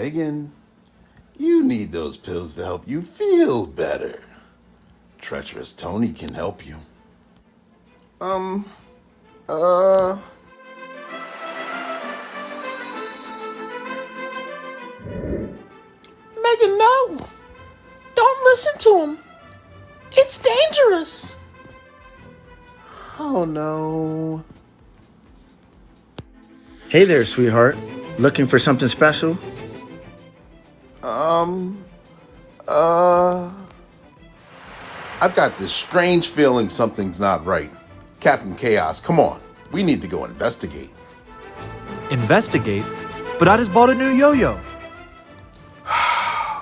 Megan, you need those pills to help you feel better. Treacherous Tony can help you. Um, uh... Megan, no! Don't listen to him! It's dangerous! Oh no. Hey there, sweetheart. Looking for something special? I've got this strange feeling something's not right. Captain Chaos, come on. We need to go investigate. Investigate? But I just bought a new yo-yo.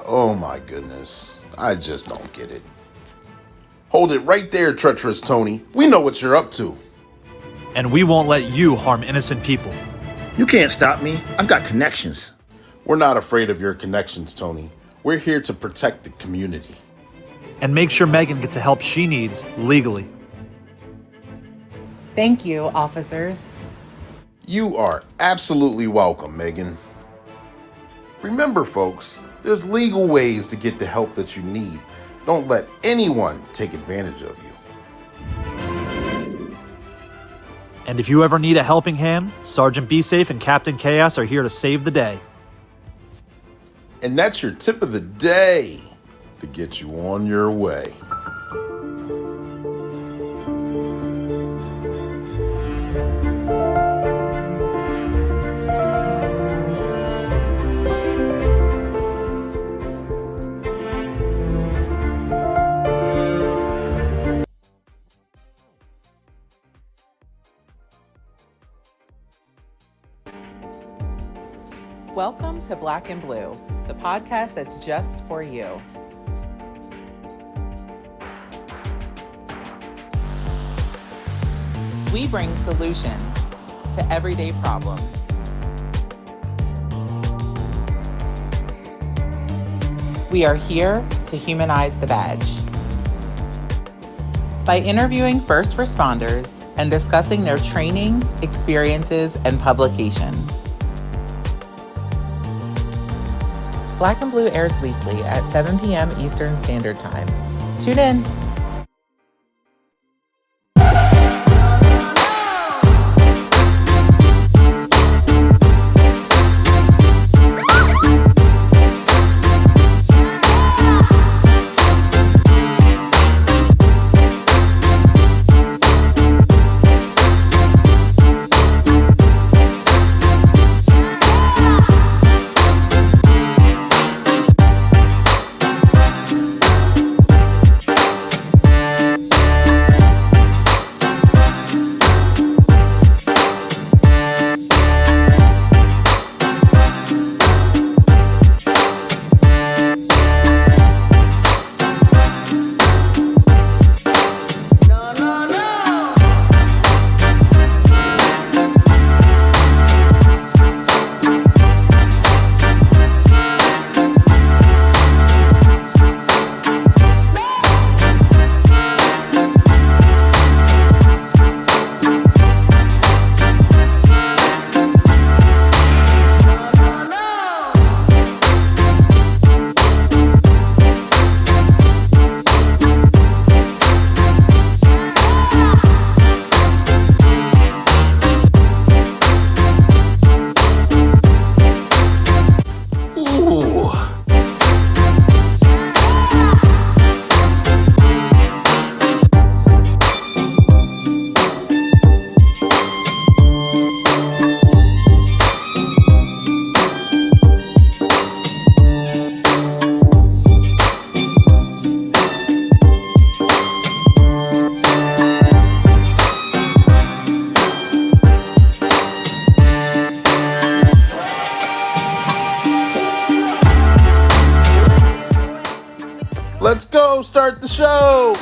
Oh my goodness. I just don't get it. Hold it right there, Treacherous Tony. We know what you're up to. And we won't let you harm innocent people. You can't stop me. I've got connections. We're not afraid of your connections, Tony. We're here to protect the community. And make sure Megan gets the help she needs legally. Thank you, officers. You are absolutely welcome, Megan. Remember, folks, there's legal ways to get the help that you need. Don't let anyone take advantage of you. And if you ever need a helping hand, Sergeant Be Safe and Captain Chaos are here to save the day. And that's your tip of the day to get you on your way. Welcome to Black and Blue, the podcast that's just for you. We bring solutions to everyday problems. We are here to humanize the badge. By interviewing first responders and discussing their trainings, experiences, and publications. Black and Blue airs weekly at 7 p.m. Eastern Standard Time. Tune in. Let's go start the show.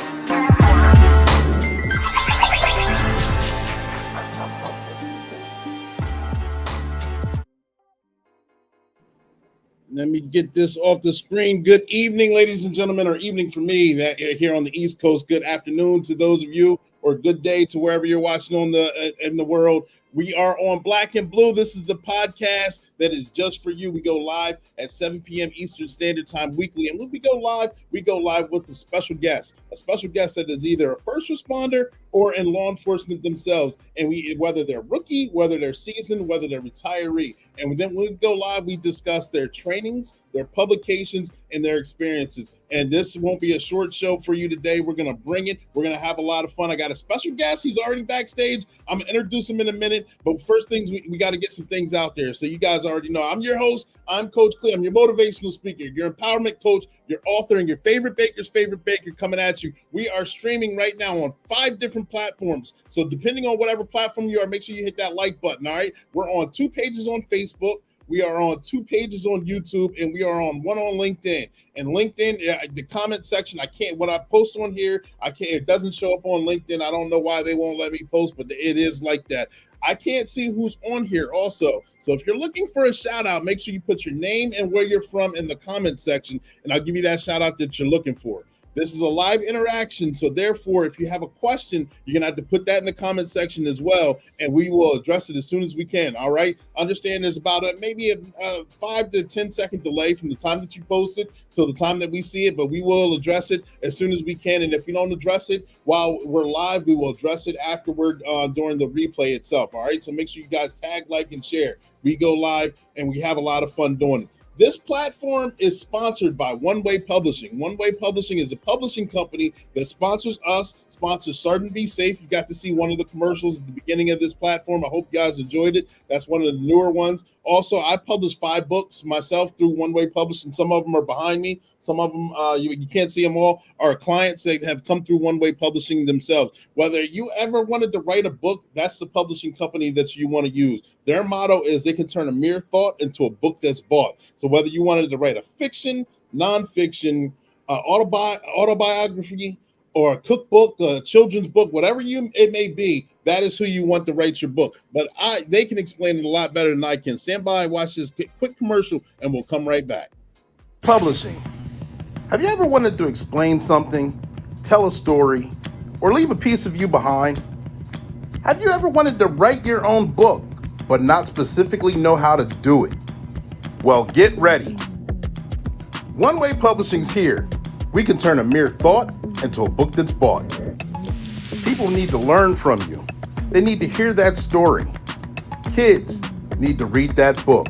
Let me get this off the screen. Good evening, ladies and gentlemen, or evening for me that are here on the East Coast. Good afternoon to those of you or good day to wherever you're watching on in the world. We are on Black and Blue. This is the podcast that is just for you. We go live at 7 p.m. Eastern Standard Time weekly. And when we go live with a special guest that is either a first responder or in law enforcement themselves. And whether they're rookie, whether they're seasoned, whether they're retiree. And then when we go live, we discuss their trainings, their publications, and their experiences. And this won't be a short show for you today. We're going to bring it. We're going to have a lot of fun. I got a special guest. He's already backstage. I'm going to introduce him in a minute. But first things, we got to get some things out there. So you guys already know. I'm your host. I'm Coach Clay. I'm your motivational speaker, your empowerment coach, your author, and your favorite baker's favorite baker coming at you. We are streaming right now on 5 different platforms. So depending on whatever platform you are, make sure you hit that like button, all right? We're on 2 pages on Facebook. We are on 2 pages on YouTube, and we are on 1 on LinkedIn. And LinkedIn, the comment section, what I post on here, it doesn't show up on LinkedIn. I don't know why they won't let me post, but it is like that. I can't see who's on here also. So if you're looking for a shout out, make sure you put your name and where you're from in the comment section, and I'll give you that shout out that you're looking for. This is a live interaction, so therefore, if you have a question, you're going to have to put that in the comment section as well, and we will address it as soon as we can, all right? Understand there's about maybe a 5 to 10 second delay from the time that you post it till the time that we see it, but we will address it as soon as we can, and if you don't address it while we're live, we will address it afterward during the replay itself, all right? So make sure you guys tag, like, and share. We go live, and we have a lot of fun doing it. This platform is sponsored by One Way Publishing. One Way Publishing is a publishing company that sponsors us, sponsors Sergeant Be Safe. You got to see one of the commercials at the beginning of this platform. I hope you guys enjoyed it. That's one of the newer ones. Also, I published 5 books myself through One Way Publishing. Some of them are behind me. Some of them, you can't see them all, are clients that have come through One Way Publishing themselves. Whether you ever wanted to write a book, that's the publishing company that you want to use. Their motto is they can turn a mere thought into a book that's bought. So whether you wanted to write a fiction, nonfiction, autobiography, or a cookbook, a children's book, whatever it may be, that is who you want to write your book. But they can explain it a lot better than I can. Stand by and watch this quick commercial, and we'll come right back. Publishing. Have you ever wanted to explain something, tell a story, or leave a piece of you behind? Have you ever wanted to write your own book, but not specifically know how to do it? Well, get ready. One Way Publishing's here. We can turn a mere thought into a book that's bought. People need to learn from you. They need to hear that story. Kids need to read that book.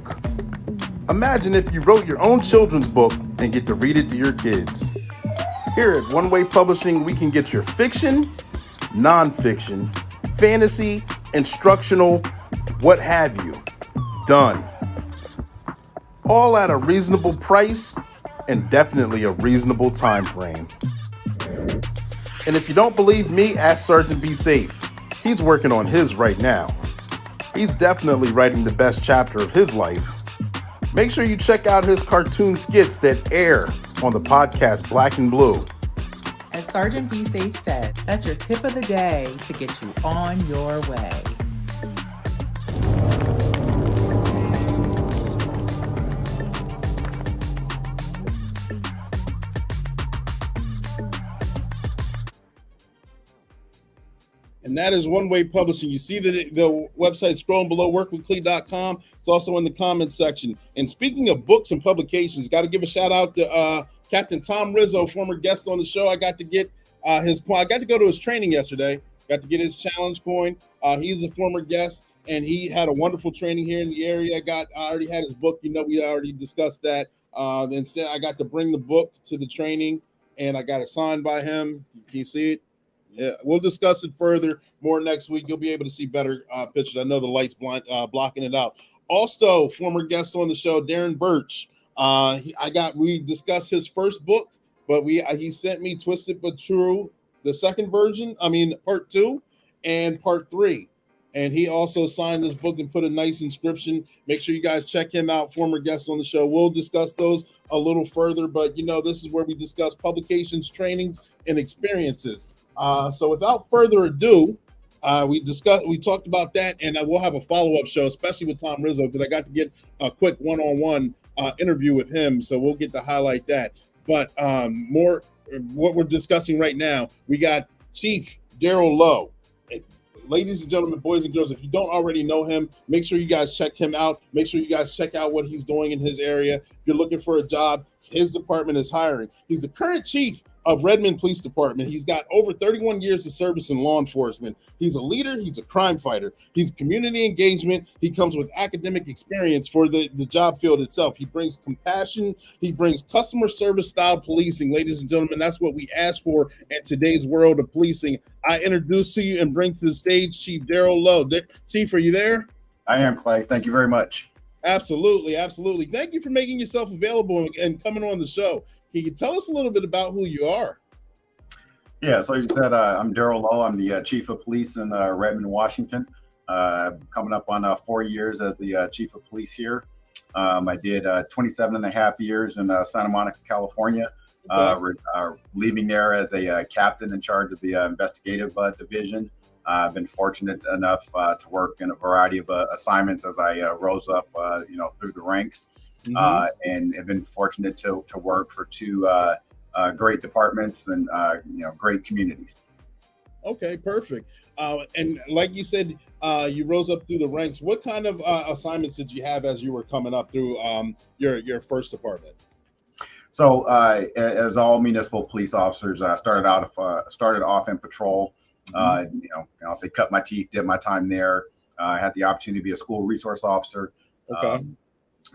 Imagine if you wrote your own children's book and get to read it to your kids. Here at One Way Publishing, we can get your fiction, nonfiction, fantasy, instructional, what have you, done. All at a reasonable price and definitely a reasonable time frame. And if you don't believe me, ask Sergeant Be Safe. He's working on his right now. He's definitely writing the best chapter of his life. Make sure you check out his cartoon skits that air on the podcast Black and Blue. As Sergeant Be Safe said, that's your tip of the day to get you on your way. And that is One Way Publishing. You see the website scrolling below, workweekly.com. It's also in the comments section. And speaking of books and publications, got to give a shout out to Captain Tom Rizzo, former guest on the show. I got to get I got to go to his training yesterday. Got to get his challenge coin. He's a former guest, and he had a wonderful training here in the area. I already had his book. We already discussed that. Instead, I got to bring the book to the training, and I got it signed by him. Can you see it? Yeah, we'll discuss it further more next week. You'll be able to see better pictures. I know the light's blocking it out. Also, former guest on the show, Darren Birch. We discussed his first book, but he sent me Twisted But True, the second version. Part 2 and part 3. And he also signed this book and put a nice inscription. Make sure you guys check him out, former guest on the show. We'll discuss those a little further, but this is where we discuss publications, trainings, and experiences. So without further ado, we talked about that, and we'll have a follow-up show, especially with Tom Rizzo, because I got to get a quick one-on-one interview with him, so we'll get to highlight that. But more what we're discussing right now, we got Chief Darrell Lowe. Ladies and gentlemen, boys and girls, if you don't already know him, make sure you guys check him out. Make sure you guys check out what he's doing in his area. If you're looking for a job, his department is hiring. He's the current chief of Redmond Police Department. He's got over 31 years of service in law enforcement. He's a leader. He's a crime fighter. He's community engagement. He comes with academic experience for the job field itself. He brings compassion. He brings customer service style policing. Ladies and gentlemen, that's what we ask for in today's world of policing. I introduce to you and bring to the stage Chief Darrell Lowe. Chief, are you there? I am, Clay. Thank you very much. Absolutely. Absolutely. Thank you for making yourself available and coming on the show. Can you tell us a little bit about who you are? Yeah, so you said I'm Darrell Lowe. I'm the chief of police in Redmond, Washington. Coming up on 4 years as the chief of police here. I did 27 and a half years in Santa Monica, California, leaving there as a captain in charge of the investigative division. I've been fortunate enough to work in a variety of assignments as I rose up, through the ranks. And have been fortunate to work for two great departments and great communities. Okay, perfect. And like you said, you rose up through the ranks. What kind of assignments did you have as you were coming up through your first department? So, as all municipal police officers, I started off in patrol. I'll say cut my teeth, did my time there. I had the opportunity to be a school resource officer. Okay.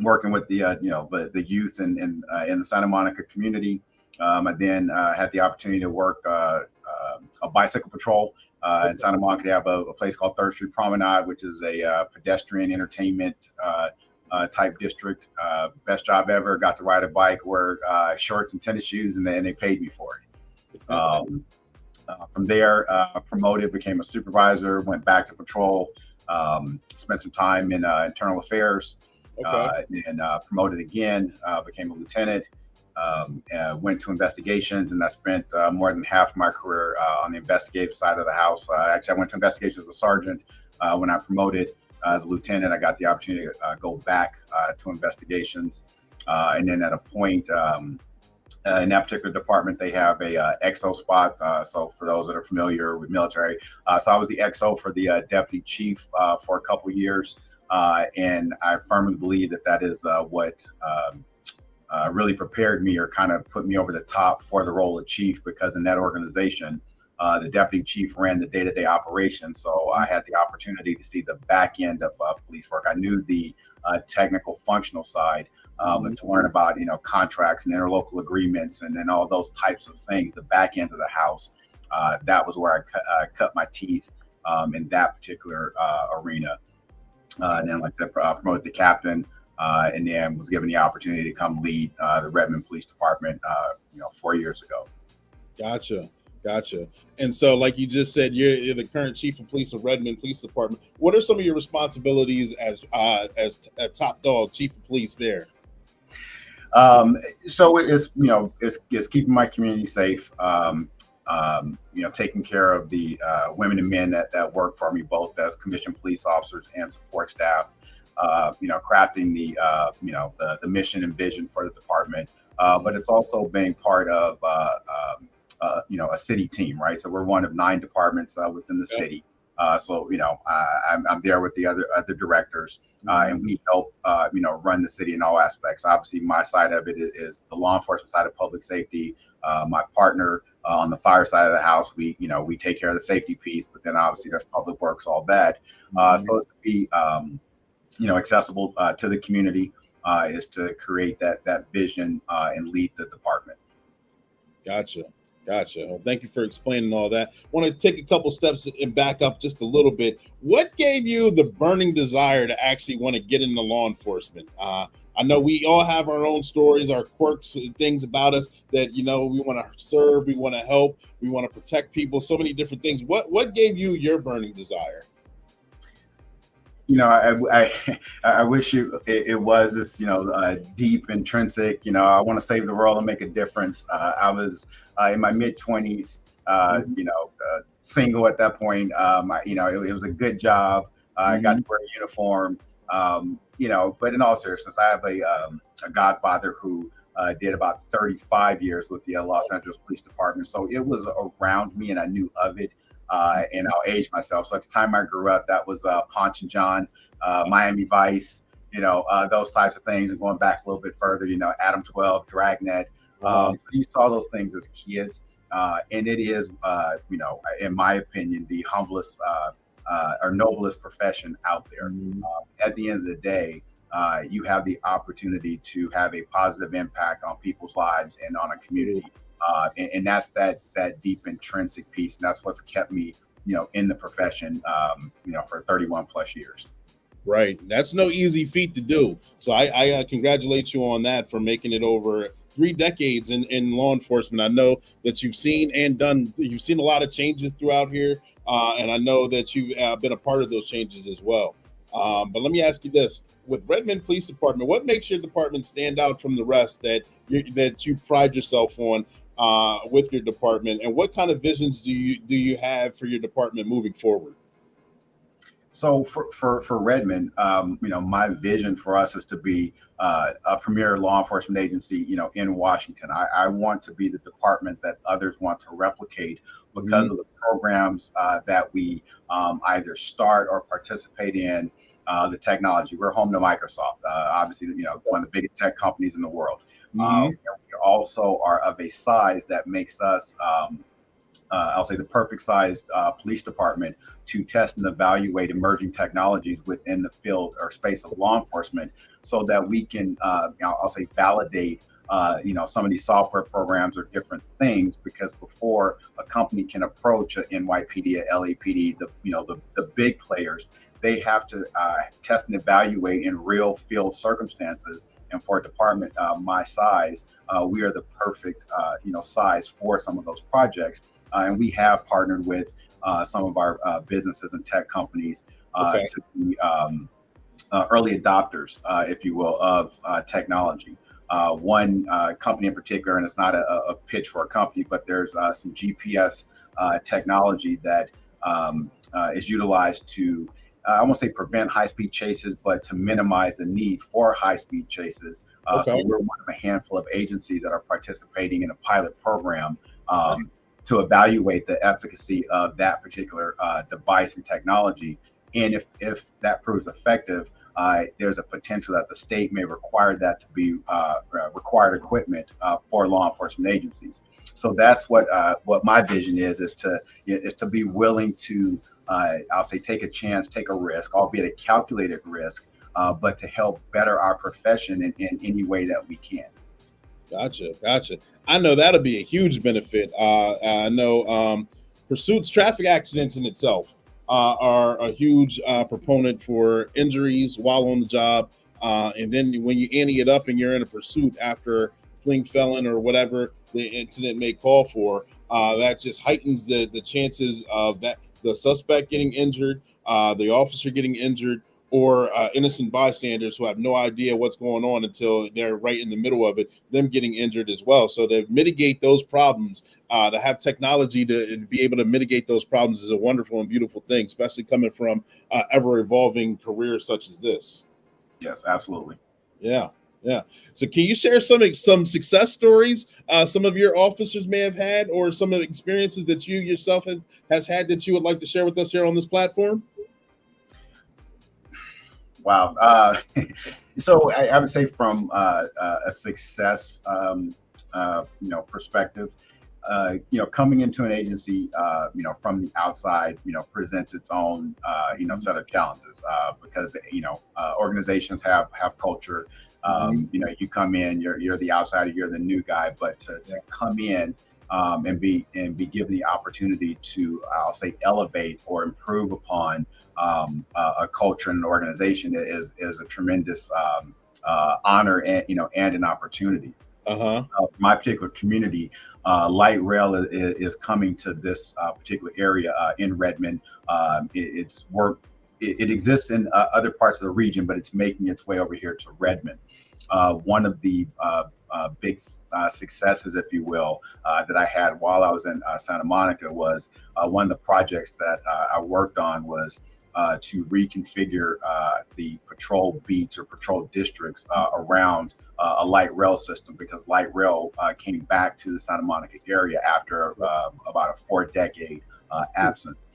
Working with the youth in the Santa Monica community. I then had the opportunity to work a bicycle patrol in Santa Monica. They have a place called 3rd Street Promenade, which is a pedestrian entertainment type district. Best job ever. Got to ride a bike, wear shorts and tennis shoes, and they paid me for it. From there, promoted, became a supervisor, went back to patrol, spent some time in internal affairs. And promoted again, became a lieutenant, went to investigations, and I spent more than half of my career on the investigative side of the house. Actually, I went to investigations as a sergeant. When I promoted as a lieutenant, I got the opportunity to go back to investigations. And then at a point in that particular department, they have a XO spot. So for those that are familiar with military, so I was the XO for the deputy chief for a couple of years. And I firmly believe that is what really prepared me or kind of put me over the top for the role of chief, because in that organization, the deputy chief ran the day-to-day operations. So I had the opportunity to see the back end of police work. I knew the technical functional side, but to learn about, contracts and interlocal agreements and all those types of things, the back end of the house, that was where I cut my teeth in that particular arena. And then, like I said, promoted to captain, and then was given the opportunity to come lead the Redmond Police Department, 4 years ago. Gotcha. And so, like you just said, you're the current chief of police of Redmond Police Department. What are some of your responsibilities as a top dog, chief of police there? So it's keeping my community safe. Taking care of the women and men that work for me, both as commissioned police officers and support staff. Crafting the mission and vision for the department. But it's also being part of a city team, right? So we're one of 9 departments within the city. I'm there with the other directors, and we help run the city in all aspects. Obviously, my side of it is the law enforcement side of public safety. My partner on the fire side of the house, we take care of the safety piece, but then obviously there's public works, all that. So it's to be accessible to the community, is to create that vision and lead the department. Gotcha. Well, thank you for explaining all that. I want to take a couple steps and back up just a little bit. What gave you the burning desire to actually want to get into law enforcement? I know we all have our own stories, our quirks, things about us that, we want to serve, we want to help, we want to protect people, so many different things. What gave you your burning desire? I wish it was this, deep, intrinsic, I want to save the world and make a difference. I was in my mid-20s, single at that point. It was a good job. I got to wear a uniform, but in all seriousness, I have a godfather who did about 35 years with the Los Angeles Police Department. So it was around me and I knew of it. and I'll age myself. So at the time I grew up, that was Ponch and John, Miami Vice, those types of things. And going back a little bit further, Adam 12, Dragnet. So you saw those things as kids. And it is, in my opinion, the humblest or noblest profession out there. At the end of the day, you have the opportunity to have a positive impact on people's lives and on a community. And that's that deep intrinsic piece. And that's what's kept me, in the profession, for 31 plus years. Right. That's no easy feat to do. So I congratulate you on that, for making it over 3 decades in law enforcement. I know that you've seen a lot of changes throughout here. And I know that you've been a part of those changes as well. But let me ask you this. With Redmond Police Department, what makes your department stand out from the rest that you pride yourself on with your department? And what kind of visions do you have for your department moving forward? So for Redmond, my vision for us is to be a premier law enforcement agency, in Washington. I want to be the department that others want to replicate because of the programs that we either start or participate in, the technology. We're home to Microsoft, obviously, one of the biggest tech companies in the world. We also are of a size that makes us I'll say the perfect sized police department to test and evaluate emerging technologies within the field or space of law enforcement, so that we can, I'll say, validate, some of these software programs or different things. Because before a company can approach a NYPD, a LAPD, the big players, they have to test and evaluate in real field circumstances. And for a department my size, we are the perfect, size for some of those projects. And we have partnered with some of our businesses and tech companies to be early adopters, if you will, of technology. One company in particular, and it's not a pitch for a company, but there's some GPS technology that is utilized to, I won't say prevent high-speed chases, but to minimize the need for high-speed chases. So we're one of a handful of agencies that are participating in a pilot program to evaluate the efficacy of that particular device and technology. And if that proves effective, there's a potential that the state may require that to be required equipment for law enforcement agencies. So that's what my vision is to be willing to, I'll say, take a chance, take a risk, albeit a calculated risk, but to help better our profession in any way that we can. Gotcha. I know that'll be a huge benefit. I know pursuits, traffic accidents in itself are a huge proponent for injuries while on the job. And then when you ante it up and you're in a pursuit after fleeing felon or whatever the incident may call for, that just heightens the chances of that the suspect getting injured, the officer getting injured, or innocent bystanders who have no idea what's going on until they're right in the middle of it, them getting injured as well. So to mitigate those problems, to have technology to be able to mitigate those problems is a wonderful and beautiful thing, especially coming from ever-evolving careers such as this. Yes, absolutely. Yeah. So can you share some success stories some of your officers may have had, or some of the experiences that you yourself has had that you would like to share with us here on this platform? Wow. So I would say from a success, perspective, coming into an agency, from the outside, presents its own, set of challenges, because, organizations have culture. You come in, you're the outsider, you're the new guy, but to come in and be given the opportunity to, I'll say, elevate or improve upon a culture and an organization is a tremendous honor and and an opportunity. My particular community, light rail is coming to this particular area in Redmond. It exists in other parts of the region, but it's making its way over here to Redmond. One of the big successes, if you will, that I had while I was in Santa Monica was one of the projects that I worked on was to reconfigure the patrol beats or patrol districts around a light rail system, because light rail came back to the Santa Monica area after about a 4-decade absence.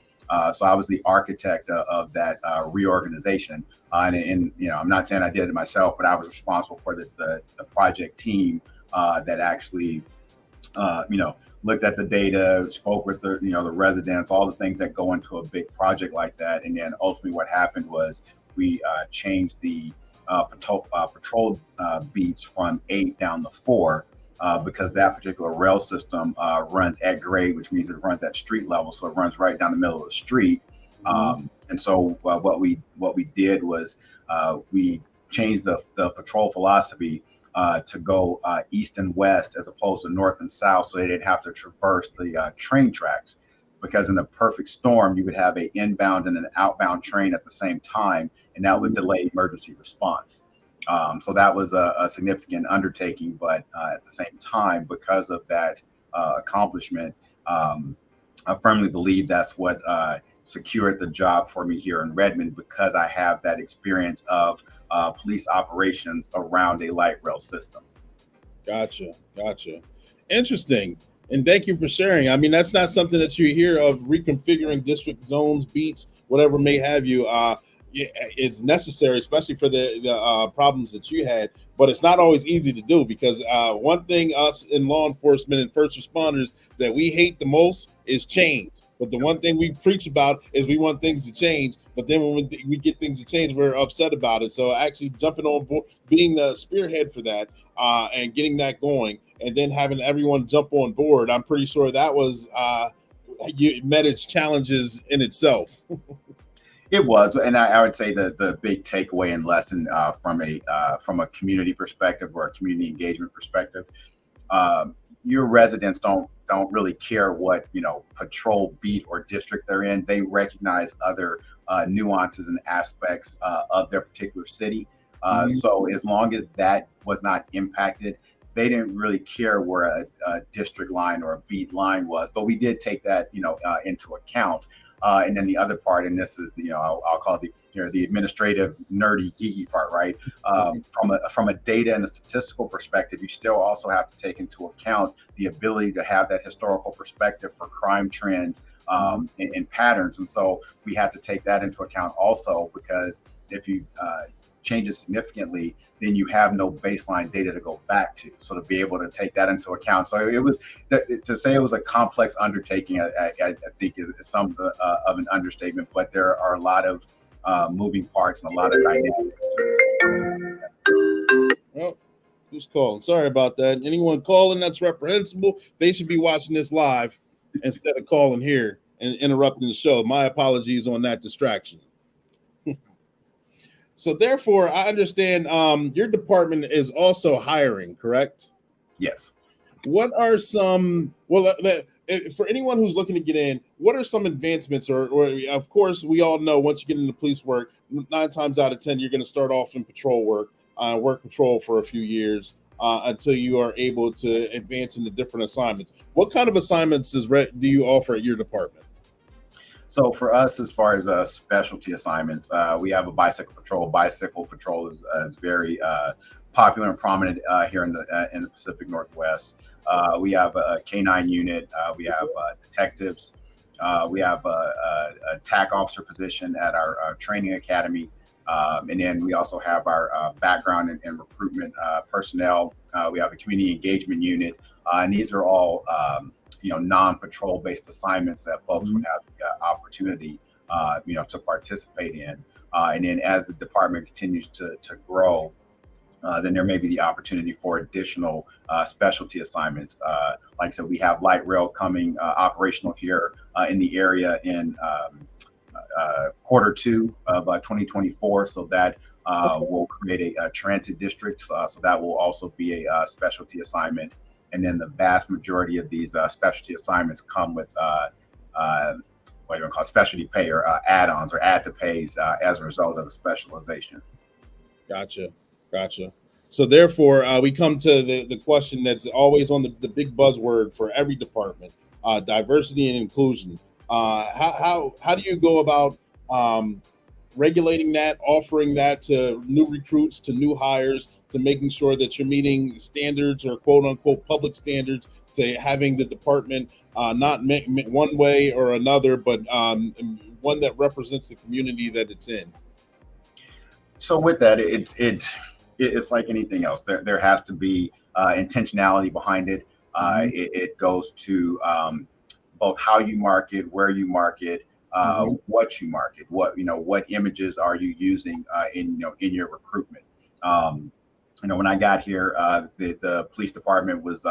So I was the architect of that reorganization. And I'm not saying I did it myself, but I was responsible for the project team that actually, looked at the data, spoke with the residents, all the things that go into a big project like that. And then ultimately what happened was we changed the patrol beats from 8 down to 4 because that particular rail system runs at grade, which means it runs at street level. So it runs right down the middle of the street. And so what we did was we changed the patrol philosophy to go east and west as opposed to north and south, so they didn't have to traverse the train tracks. Because in a perfect storm, you would have an inbound and an outbound train at the same time, and that would delay emergency response. So that was a significant undertaking, but at the same time, because of that accomplishment, I firmly believe that's what secured the job for me here in Redmond, because I have that experience of police operations around a light rail system. Gotcha. Interesting. And thank you for sharing. I mean, that's not something that you hear of, reconfiguring district zones, beats, whatever may have you. It's necessary, especially for the problems that you had, but it's not always easy to do, because one thing us in law enforcement and first responders that we hate the most is change. But the one thing we preach about is we want things to change. But then when we get things to change, we're upset about it. So actually jumping on board, being the spearhead for that and getting that going, and then having everyone jump on board, I'm pretty sure that was you met its challenges in itself. It was, and I would say the big takeaway and lesson from a community perspective or a community engagement perspective, your residents don't really care what patrol beat or district they're in. They recognize other nuances and aspects of their particular city. So as long as that was not impacted, they didn't really care where a district line or a beat line was. But we did take that into account. And then the other part, and this is I'll call it the administrative nerdy geeky part, right? From a data and a statistical perspective, you still also have to take into account the ability to have that historical perspective for crime trends and patterns. And so we have to take that into account also, because if you change it significantly, then you have no baseline data to go back to. So to be able to take that into account. So it was, to say it was a complex undertaking, I think is some of an understatement, but there are a lot of moving parts and a lot of dynamics. Well, who's calling? Sorry about that. Anyone calling that's reprehensible, they should be watching this live instead of calling here and interrupting the show. My apologies on that distraction. So therefore, I understand your department is also hiring, correct? Yes. What are some, for anyone who's looking to get in, what are some advancements, or of course, we all know once you get into police work, 9 times out of 10, you're going to start off in patrol work, work patrol for a few years until you are able to advance into different assignments. What kind of assignments do you offer at your department? So for us, as far as specialty assignments, we have a bicycle patrol. Bicycle patrol is very popular and prominent here in the Pacific Northwest. We have a K9 unit. We have detectives. We have a TAC officer position at our training academy. And then we also have our background and recruitment personnel. We have a community engagement unit. And these are all non-patrol based assignments that folks would have the opportunity, to participate in. And then as the department continues to grow, then there may be the opportunity for additional specialty assignments. Like I said, we have light rail coming operational here in the area in Q2 of 2024. So that will create a transit district. So that will also be a specialty assignment. And then the vast majority of these specialty assignments come with what you want to call specialty pay or add-ons or add-to-pays as a result of the specialization. Gotcha. So therefore, we come to the question that's always on the big buzzword for every department, diversity and inclusion. How do you go about regulating that, offering that to new recruits, to new hires, to making sure that you're meeting standards or quote unquote public standards, to having the department not one way or another, but one that represents the community that it's in? So with that, it's like anything else. There has to be intentionality behind it. It goes to both how you market, where you market, what you market, what images are you using in your recruitment. When I got here, the police department was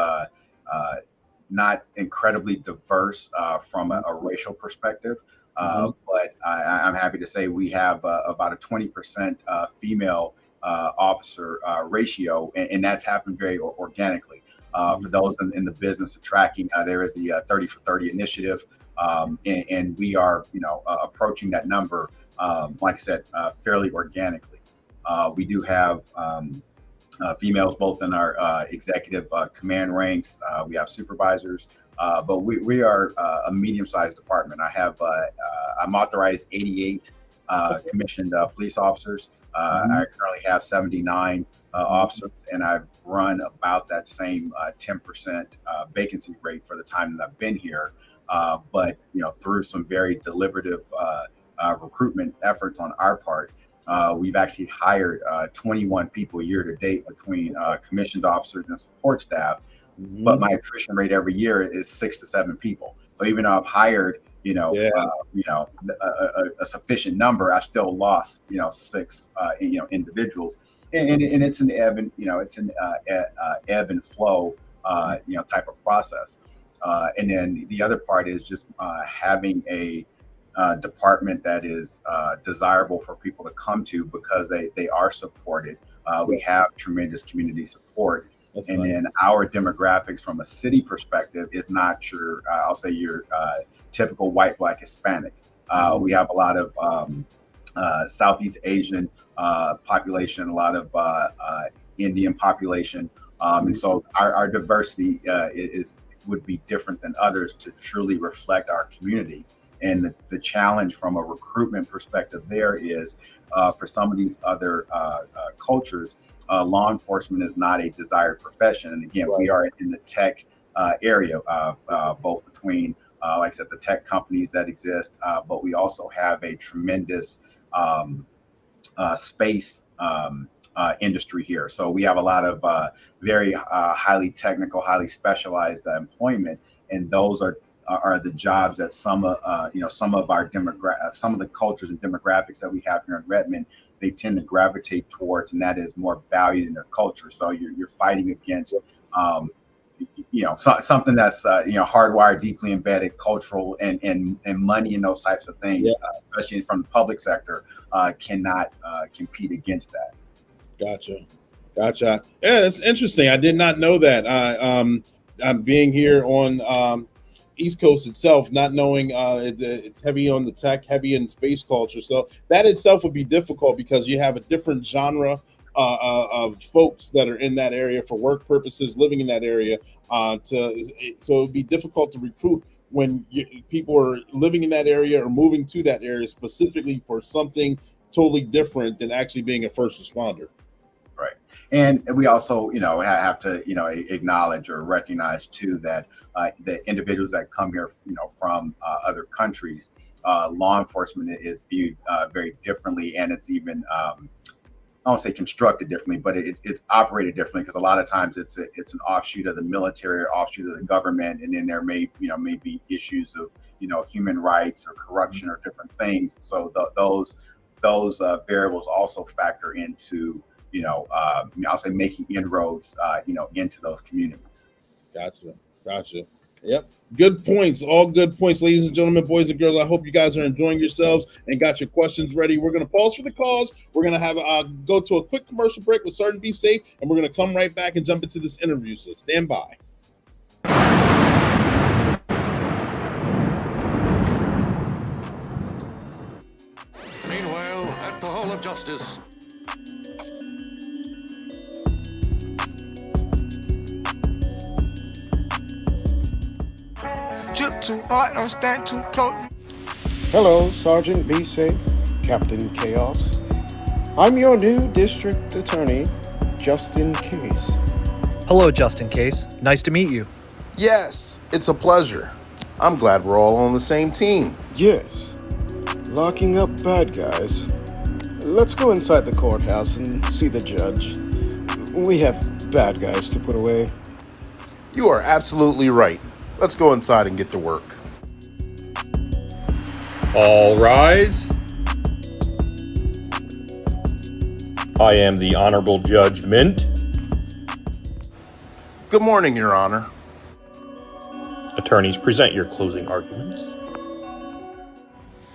not incredibly diverse from a racial perspective. But I'm happy to say we have about a 20% female officer ratio, and that's happened very organically. For those in the business of tracking, there is the 30 for 30 initiative, and we are approaching that number, like I said, fairly organically. We do have females both in our executive command ranks. We have supervisors. But we are a medium-sized department. I'm authorized 88 commissioned police officers. I currently have 79 officers, and I've run about that same 10% vacancy rate for the time that I've been here. But through some very deliberative recruitment efforts on our part, we've actually hired 21 people year to date between commissioned officers and support staff. But my attrition rate every year is 6 to 7 people. So even though I've hired, a sufficient number, I still lost, 6, individuals, and it's an ebb and, ebb and flow, type of process. And then the other part is just having a department that is desirable for people to come to because they are supported. We have tremendous community support. And then our demographics from a city perspective is not your, I'll say your typical white, Black, Hispanic. We have a lot of Southeast Asian population, a lot of Indian population. And so our diversity would be different than others to truly reflect our community. And the challenge from a recruitment perspective there is for some of these other cultures, law enforcement is not a desired profession. And again, we are in the tech area, both between, like I said, the tech companies that exist, but we also have a tremendous space industry here. So we have a lot of very highly technical, highly specialized employment, and those are the jobs that some of our some of the cultures and demographics that we have here in Redmond, they tend to gravitate towards, and that is more valued in their culture. So you're fighting against something that's hardwired, deeply embedded, cultural, and money and those types of things, especially from the public sector, cannot compete against that. Gotcha. Yeah, that's interesting. I did not know that. I'm being here on East Coast itself, not knowing it's heavy on the tech, heavy in space culture. So that itself would be difficult because you have a different genre of folks that are in that area for work purposes, living in that area. So it would be difficult to recruit when people are living in that area or moving to that area specifically for something totally different than actually being a first responder. Right. And we also, have to, acknowledge or recognize too that the individuals that come here, from other countries, law enforcement is viewed very differently, and it's even I won't say constructed differently, but it's operated differently because a lot of times it's an offshoot of the military or offshoot of the government, and then there may be issues of human rights or corruption or different things. So those variables also factor into I'll say making inroads into those communities. Gotcha. Yep. Good points. All good points, ladies and gentlemen, boys and girls. I hope you guys are enjoying yourselves and got your questions ready. We're going to pause for the cause. We're going to have go to a quick commercial break with Sergeant Be Safe, and we're going to come right back and jump into this interview. So stand by. Meanwhile, at the Hall of Justice. Drip too hard, don't stand too close. Hello, Sergeant Be Safe, Captain Chaos. I'm your new district attorney, just in case. Hello, just in case. Nice to meet you. Yes, it's a pleasure. I'm glad we're all on the same team. Yes, locking up bad guys. Let's go inside the courthouse and see the judge. We have bad guys to put away. You are absolutely right. Let's go inside and get to work. All rise. I am the Honorable Judge Mint. Good morning, Your Honor. Attorneys, present your closing arguments.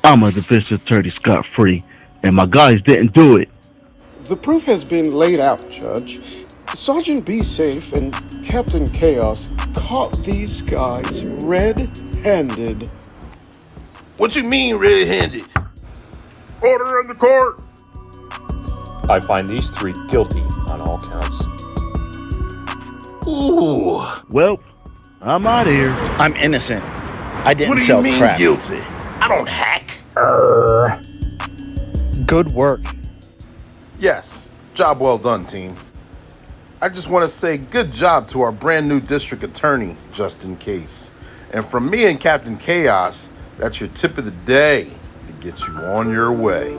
I'm a defense attorney scot-free, and my guys didn't do it. The proof has been laid out, Judge. Sergeant Be Safe and Captain Chaos caught these guys red-handed. What you mean, red-handed? Order in the court! I find these three guilty on all counts. Ooh. Well, I'm out of here. I'm innocent. I didn't What do sell you mean crap. guilty? I don't hack. Good work. Yes, job well done, team. I just want to say good job to our brand new district attorney, just in case. And from me and Captain Chaos, that's your tip of the day to get you on your way.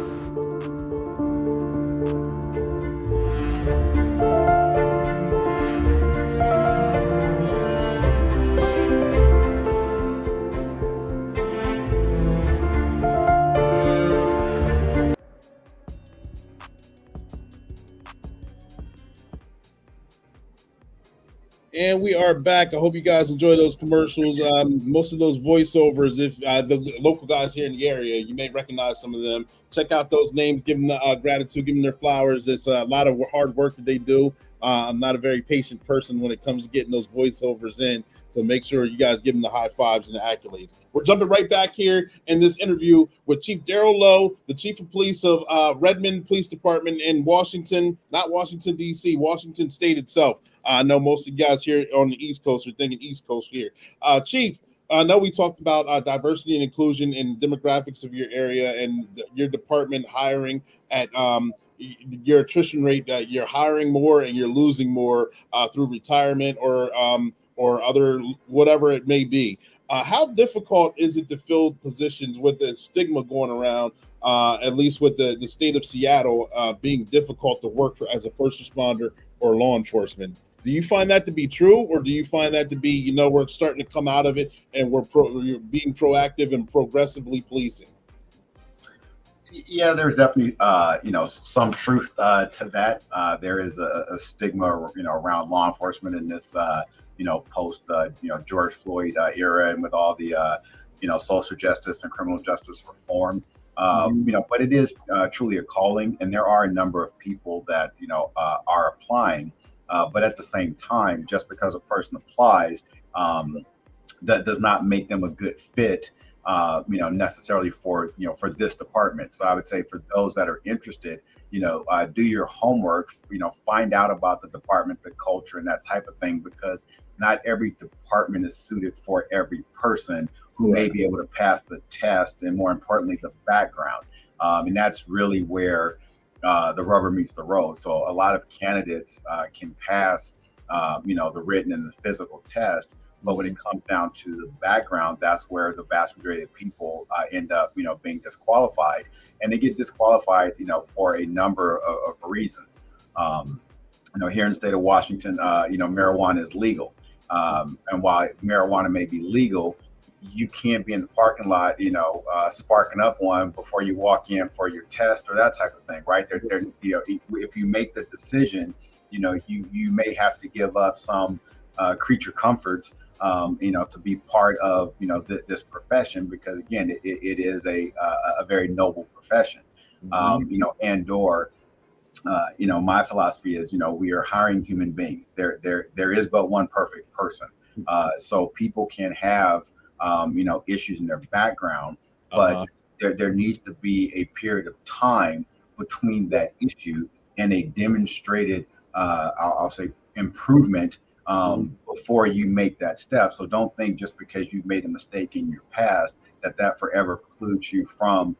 And we are back. I hope you guys enjoy those commercials. Most of those voiceovers, if the local guys here in the area, you may recognize some of them. Check out those names, give them the gratitude, give them their flowers. It's a lot of hard work that they do. I'm not a very patient person when it comes to getting those voiceovers in. So make sure you guys give them the high fives and the accolades. We're jumping right back here in this interview with Chief Darrell Lowe, the Chief of Police of Redmond Police Department in Washington, not Washington, D.C., Washington State itself. I know most of you guys here on the East Coast are thinking East Coast here. Chief, I know we talked about diversity and inclusion and demographics of your area and your department hiring at your attrition rate. You're hiring more and you're losing more through retirement or other whatever it may be. How difficult is it to fill positions with the stigma going around, at least with the state of Seattle being difficult to work for as a first responder or law enforcement? Do you find that to be true, or do you find that to be, we're starting to come out of it and we're being proactive and progressively policing? Yeah, there's definitely, some truth to that. There is a stigma, around law enforcement in this, post, George Floyd era, and with all the, social justice and criminal justice reform. But it is truly a calling, and there are a number of people that, are applying. But at the same time, just because a person applies, that does not make them a good fit, necessarily for this department. So I would say for those that are interested, do your homework, find out about the department, the culture, and that type of thing, because not every department is suited for every person who may be able to pass the test, and more importantly, the background. And that's really where the rubber meets the road. So a lot of candidates can pass, the written and the physical test, but when it comes down to the background, that's where the vast majority of people end up, being disqualified, and they get disqualified, for a number of reasons. Here in the state of Washington, marijuana is legal, and while marijuana may be legal, you can't be in the parking lot, sparking up one before you walk in for your test or that type of thing, right? If you make the decision, you may have to give up some creature comforts, to be part of, this profession, because again, it is a very noble profession, my philosophy is, we are hiring human beings. There is but one perfect person. So people can have, issues in their background, but there needs to be a period of time between that issue and a demonstrated, I'll say, improvement before you make that step. So don't think just because you've made a mistake in your past that forever precludes you from,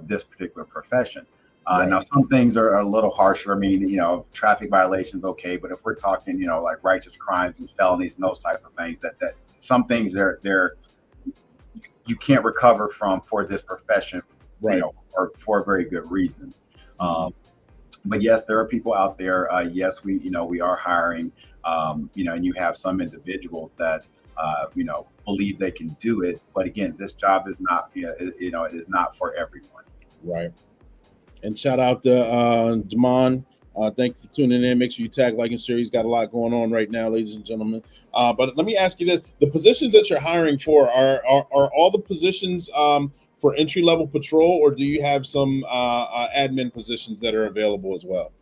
this particular profession. Now, some things are a little harsher. I mean, traffic violations, okay, but if we're talking, like righteous crimes and felonies and those type of things, that some things they're you can't recover from for this profession, right. or for very good reasons. But yes, there are people out there. Yes, we are hiring. And you have some individuals that believe they can do it. But again, this job is not, it is not for everyone. Right. And shout out to Damon. Thank you for tuning in. Make sure you tag, like, and share. He's got a lot going on right now, ladies and gentlemen. But let me ask you this: the positions that you're hiring for are all the positions for entry-level patrol, or do you have some admin positions that are available as well?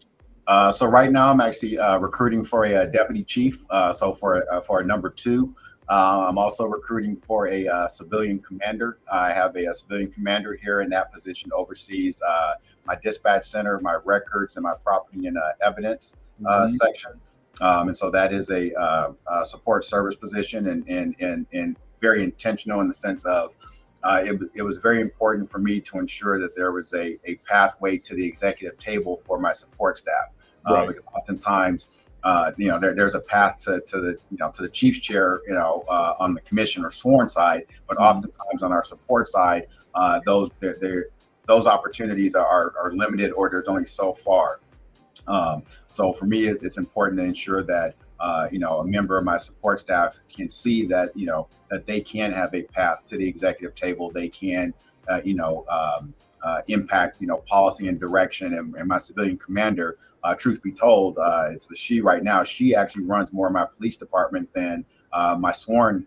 So right now I'm actually recruiting for a deputy chief. So for a number 2. I'm also recruiting for a civilian commander. I have a civilian commander here, and that position oversees my dispatch center, my records, and my property and evidence section. And so that is a support service position, and very intentional in the sense of it was very important for me to ensure that there was a pathway to the executive table for my support staff. Right. Because oftentimes, there's a path to the chief's chair, on the commission or sworn side, but oftentimes on our support side, those opportunities are limited, or there's only so far. So for me, it's important to ensure that a member of my support staff can see that that they can have a path to the executive table. They can impact policy and direction. And my civilian commander, truth be told, it's the she right now. She actually runs more of my police department than my sworn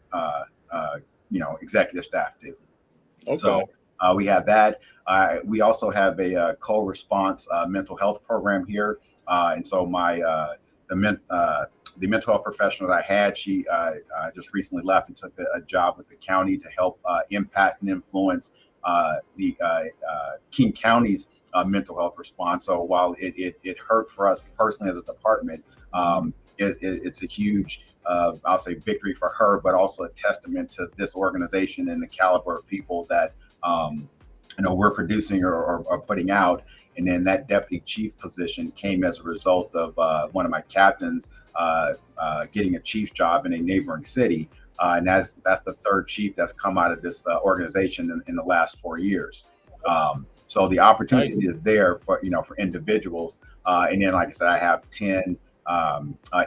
executive staff do. Okay. So we have that. We also have a co-response mental health program here, and so the mental health professional that I had, she just recently left and took a job with the county to help impact and influence the King County's mental health response. So while it hurt for us personally as a department, it's a huge, I'll say, victory for her, but also a testament to this organization and the caliber of people that we're producing or putting out. And then that deputy chief position came as a result of one of my captains getting a chief's job in a neighboring city. And that's the third chief that's come out of this organization in the last 4 years. So the opportunity is there for individuals. And then, like I said, I have 10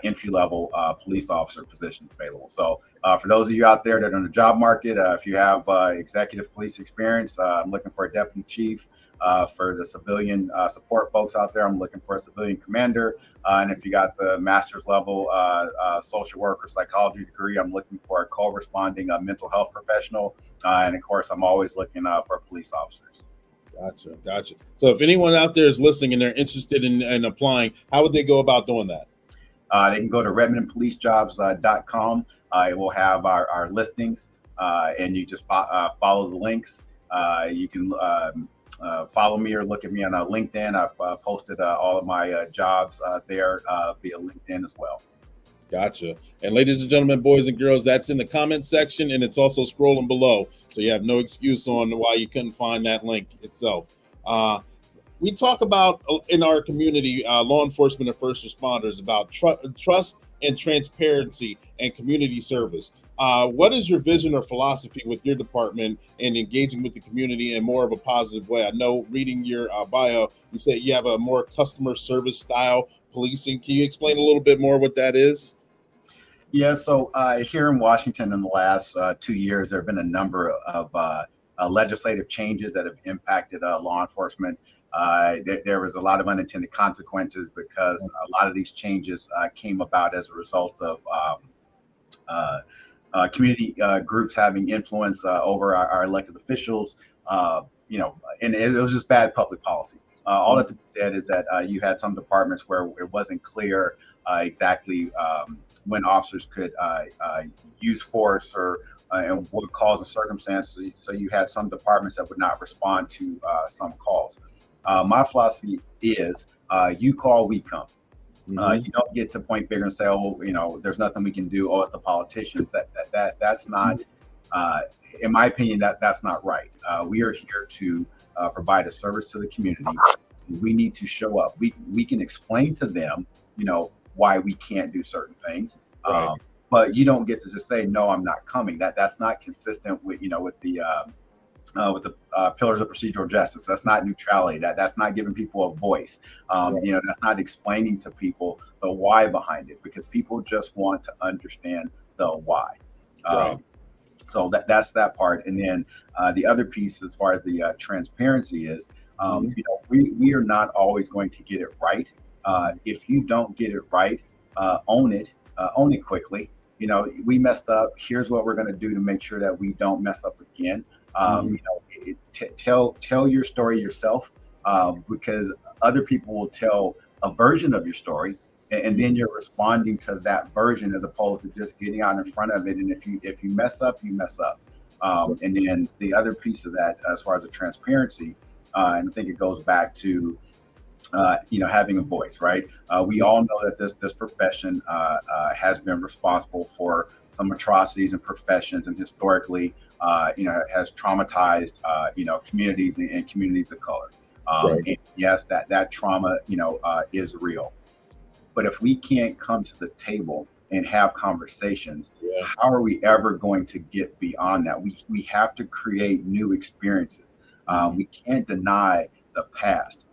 entry-level police officer positions available. So for those of you out there that are in the job market, if you have executive police experience, I'm looking for a deputy chief. For the civilian support folks out there, I'm looking for a civilian commander. And if you got the master's level social work or psychology degree, I'm looking for a co-responding mental health professional. And of course, I'm always looking for police officers. Gotcha. So if anyone out there is listening and they're interested in applying, how would they go about doing that? They can go to RedmondPoliceJobs.com. It will have our listings, and you just follow the links. You can follow me or look at me on LinkedIn. I've posted all of my jobs there via LinkedIn as well. Gotcha. And ladies and gentlemen, boys and girls, that's in the comment section, and it's also scrolling below. So you have no excuse on why you couldn't find that link itself. We talk about in our community, law enforcement and first responders, about trust and transparency and community service. What is your vision or philosophy with your department and engaging with the community in more of a positive way? I know reading your bio, you say you have a more customer service style policing. Can you explain a little bit more what that is? Yeah, so here in Washington in the last 2 years, there have been a number of legislative changes that have impacted law enforcement. There was a lot of unintended consequences because a lot of these changes came about as a result of community groups having influence over our elected officials, and it was just bad public policy. All that to be said is that you had some departments where it wasn't clear exactly when officers could use force or and what cause and circumstances. So you had some departments that would not respond to some calls. My philosophy is you call, we come. You don't get to point figure and say, oh, there's nothing we can do. Oh, it's the politicians. That's not, in my opinion, that's not right. We are here to provide a service to the community. We need to show up. We can explain to them, why we can't do certain things. Right. but you don't get to just say, no, I'm not coming. That's not consistent with, with the pillars of procedural justice. That's not neutrality. That's not giving people a voice. That's not explaining to people the why behind it, because people just want to understand the why. So that's that part. And then the other piece, as far as the transparency is, we are not always going to get it right. If you don't get it right, own it quickly. We messed up. Here's what we're going to do to make sure that we don't mess up again. Tell your story yourself, because other people will tell a version of your story, and then you're responding to that version as opposed to just getting out in front of it. And if you mess up, you mess up. And then the other piece of that, as far as the transparency, and I think it goes back to having a voice, right? We all know that this profession has been responsible for some atrocities and professions, and historically, has traumatized, communities and communities of color. And yes, that trauma, is real. But if we can't come to the table and have conversations, how are we ever going to get beyond that? We have to create new experiences. We can't deny the past,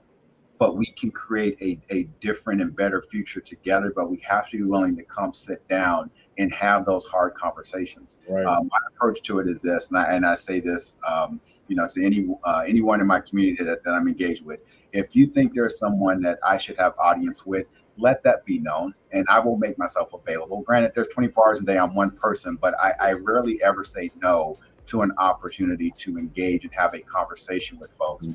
but we can create a different and better future together. But we have to be willing to come sit down and have those hard conversations. My approach to it is this, and I say this, to anyone in my community that I'm engaged with. If you think there's someone that I should have audience with, let that be known, and I will make myself available. Granted, there's 24 hours a day. I'm one person, but I rarely ever say no to an opportunity to engage and have a conversation with folks,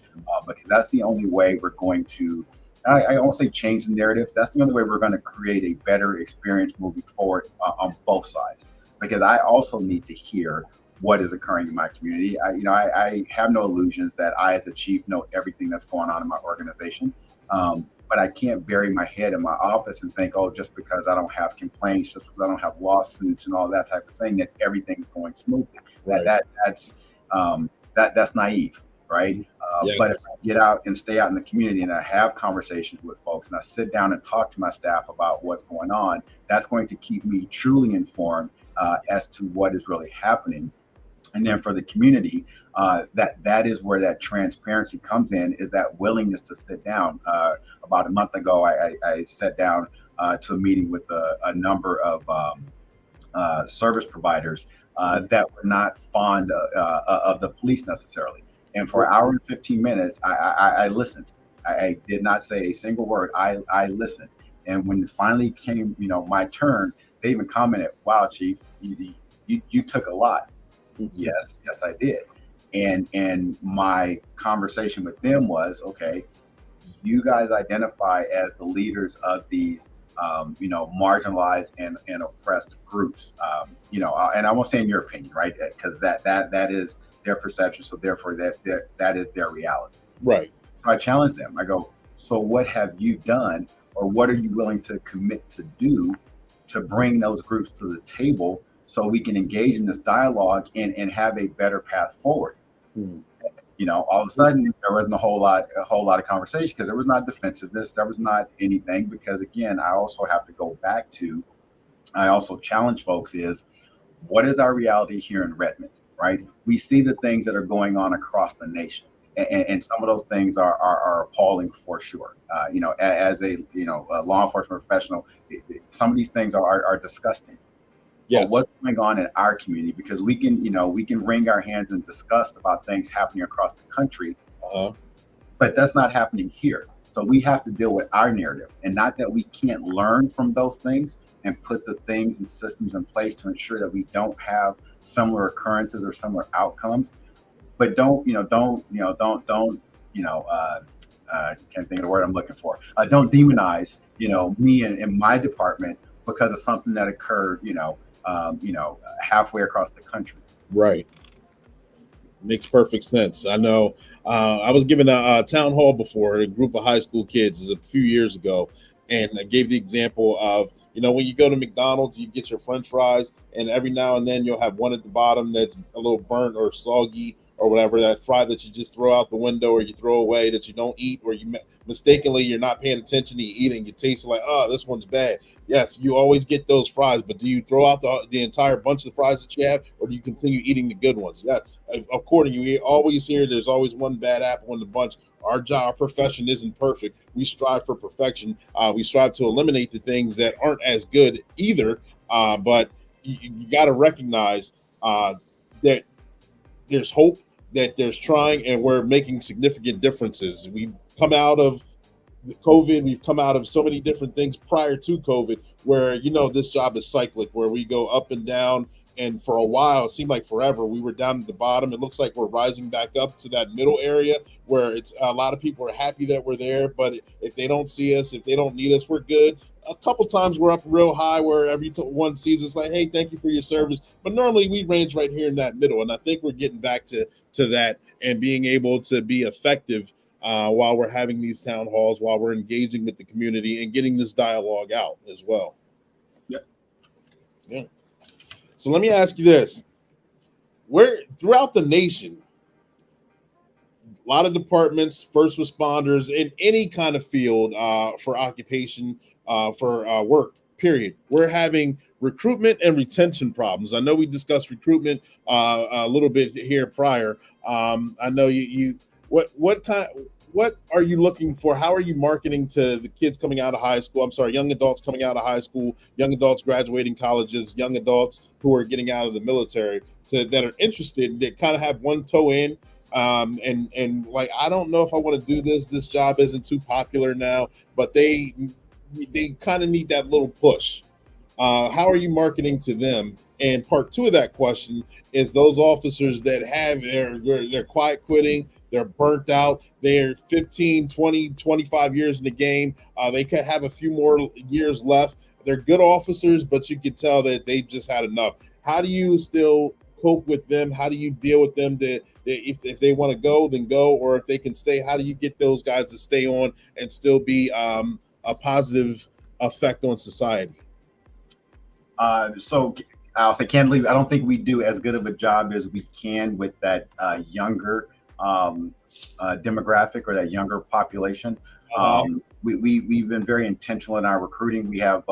because that's the only way we're going to, I won't say change the narrative. That's the only way we're going to create a better experience moving forward on both sides, because I also need to hear what is occurring in my community. I have no illusions that I, as a chief, know everything that's going on in my organization. But I can't bury my head in my office and think, oh, just because I don't have complaints, just because I don't have lawsuits and all that type of thing, that everything's going smoothly. That's naive, right? But if I get out and stay out in the community and I have conversations with folks and I sit down and talk to my staff about what's going on, that's going to keep me truly informed as to what is really happening. And then for the community, that is where that transparency comes in, is that willingness to sit down. About a month ago, I sat down to a meeting with a number of service providers that were not fond of the police necessarily. And for an hour and 15 minutes, I listened. I did not say a single word. I listened. And when it finally came, my turn, they even commented, "Wow, Chief, you took a lot." Yes, I did. And my conversation with them was, okay, you guys identify as the leaders of these, marginalized and oppressed groups, and I won't say in your opinion, right? Because that is their perception. So therefore that is their reality. Right. So I challenge them. I go, so what have you done, or what are you willing to commit to do to bring those groups to the table so we can engage in this dialogue and have a better path forward? All of a sudden there wasn't a whole lot of conversation, because there was not defensiveness, there was not anything, because again, I also have to go back to, I also challenge folks is, what is our reality here in Redmond, right? We see the things that are going on across the nation, and some of those things are appalling for sure. As a law enforcement professional, some of these things are disgusting. Yes. But what's going on in our community? Because we can wring our hands in disgust about things happening across the country, but that's not happening here. So we have to deal with our narrative, and not that we can't learn from those things and put the things and systems in place to ensure that we don't have similar occurrences or similar outcomes. But can't think of the word I'm looking for. Don't demonize, me and my department because of something that occurred, halfway across the country. Right. Makes perfect sense. I know. I was given a town hall before, a group of high school kids a few years ago, and I gave the example of, when you go to McDonald's, you get your French fries, and every now and then you'll have one at the bottom that's a little burnt or soggy or whatever, that fry that you just throw out the window or you throw away that you don't eat, or you mistakenly you're not paying attention to you eat and you taste like, oh, this one's bad. Yes, you always get those fries, but do you throw out the entire bunch of the fries that you have, or do you continue eating the good ones? Yeah, according you always hear there's always one bad apple in the bunch. Our job, our profession isn't perfect. We strive for perfection. We strive to eliminate the things that aren't as good either. But you got to recognize that there's hope, that there's trying, and we're making significant differences. We've come out of COVID. We've come out of so many different things prior to COVID where, this job is cyclic, where we go up and down. And for a while, it seemed like forever, we were down at the bottom. It looks like we're rising back up to that middle area where it's a lot of people are happy that we're there. But if they don't see us, if they don't need us, we're good. A couple times we're up real high where everyone sees us like, hey, thank you for your service. But normally we range right here in that middle. And I think we're getting back to that and being able to be effective while we're having these town halls, while we're engaging with the community and getting this dialogue out as well. Yeah. So let me ask you this. Where throughout the nation, a lot of departments, first responders in any kind of field for occupation, for work, period, we're having recruitment and retention problems. I know we discussed recruitment a little bit here prior. I know what are you looking for? How are you marketing to the kids coming out of high school? I'm sorry, young adults coming out of high school, young adults graduating colleges, young adults who are getting out of the military that are interested, that kind of have one toe in and like, I don't know if I want to do this. This job isn't too popular now, but they kind of need that little push. How are you marketing to them? And part two of that question is those officers that have they're quiet quitting, they're burnt out, they're 15, 20, 25 years in the game. They could have a few more years left. They're good officers, but you can tell that they've just had enough. How do you still cope with them? How do you deal with them that if they want to go, then go, or if they can stay, how do you get those guys to stay on and still be a positive effect on society? So I'll say candidly, I don't think we do as good of a job as we can with that younger demographic or that younger population. We've been very intentional in our recruiting. We have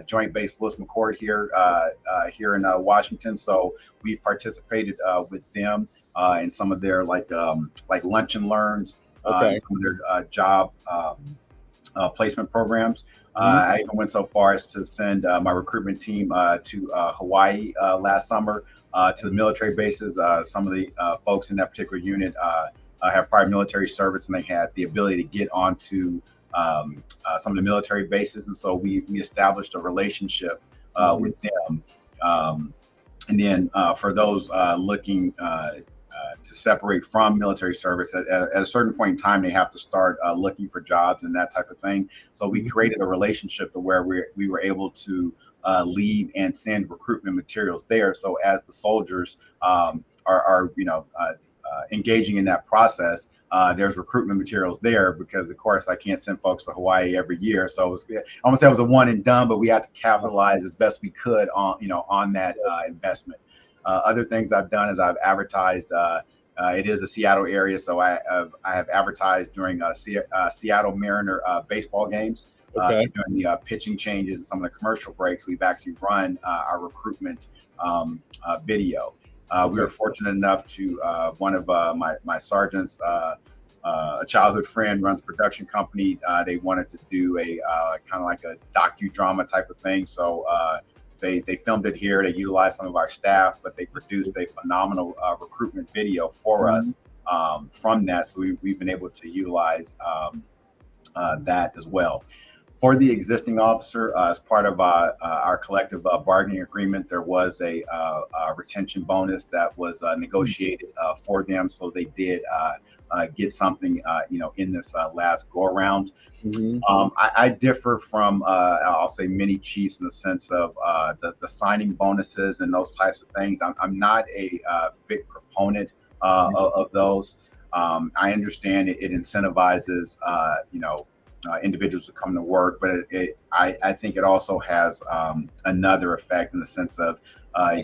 Joint Base Lewis McCord here in Washington, so we've participated with them in some of their like lunch and learns, some of their job placement programs. I even went so far as to send my recruitment team to Hawaii last summer to the military bases. Some of the folks in that particular unit have prior military service, and they had the ability to get onto some of the military bases. And so we established a relationship with them. And then for those looking to separate from military service, at a certain point in time, they have to start looking for jobs and that type of thing. So we created a relationship to where we were able to leave and send recruitment materials there. So as the soldiers are engaging in that process, there's recruitment materials there, because of course I can't send folks to Hawaii every year. So it was, I almost say it was a one and done, but we had to capitalize as best we could on that investment. Other things I've done is I've advertised. It is a Seattle area, so I have advertised during Seattle Mariner baseball games. So during the pitching changes and some of the commercial breaks, we've actually run our recruitment video. We were fortunate enough to one of my sergeants, a childhood friend, runs a production company. They wanted to do a kind of like a docudrama type of thing. So they filmed it here. They utilized some of our staff, but they produced a phenomenal recruitment video for us from that. So we've been able to utilize that as well. For the existing officer, as part of our collective bargaining agreement, there was a retention bonus that was negotiated for them. So they did get something, in this last go around. I differ from, I'll say, many chiefs in the sense of the signing bonuses and those types of things. I'm not a big proponent of those. I understand it incentivizes, individuals to come to work, but I think it also has another effect in the sense of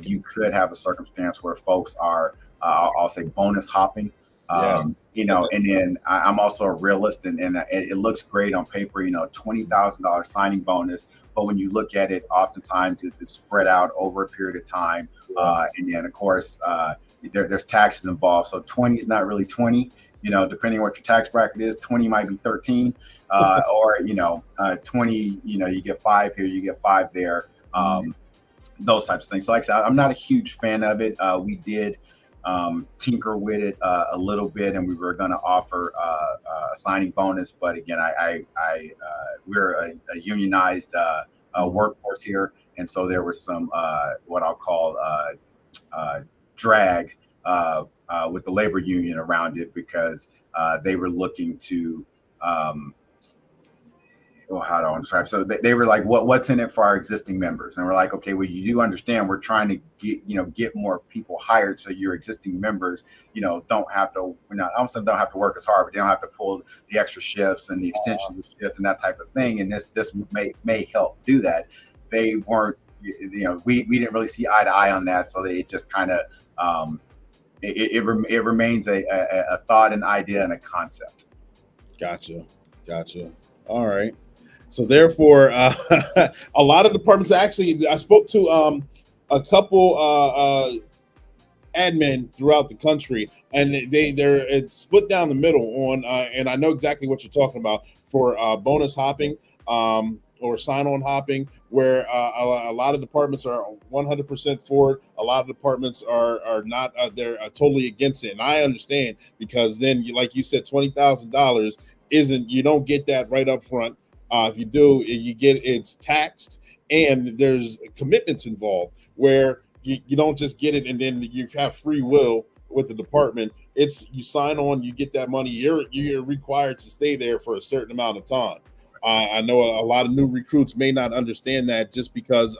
you could have a circumstance where folks are I'll say bonus hopping. And then I'm also a realist, and it looks great on paper, $20,000 signing bonus. But when you look at it, oftentimes it's spread out over a period of time. And then, of course, there's taxes involved. So 20 is not really 20, depending on what your tax bracket is. 20 might be 13, or 20, you get 5 here, you get 5 there. Those types of things. So like I said, I'm not a huge fan of it. We did tinker with it a little bit, and we were going to offer a signing bonus. But again, we're a unionized workforce here, and so there was some what I'll call drag with the labor union around it, because they were looking to how do I describe? So they were like, what's in it for our existing members? And we're like, okay, well, you do understand we're trying to get more people hired, so your existing members, don't have to, don't have to work as hard, but they don't have to pull the extra shifts and the extensions of shifts and that type of thing. And this may help do that. They weren't, we didn't really see eye to eye on that, so it just kind of it remains a thought, an idea, and a concept. Gotcha. All right. So therefore, a lot of departments, actually, I spoke to a couple admin throughout the country, and it's split down the middle on, and I know exactly what you're talking about for bonus hopping or sign-on hopping, where a lot of departments are 100% for it. A lot of departments are not. They're totally against it, and I understand, because then, like you said, $20,000 you don't get that right up front. If you do, it's taxed, and there's commitments involved where you don't just get it and then you have free will with the department. It's you sign on, you get that money. You're required to stay there for a certain amount of time. I know a lot of new recruits may not understand that, just because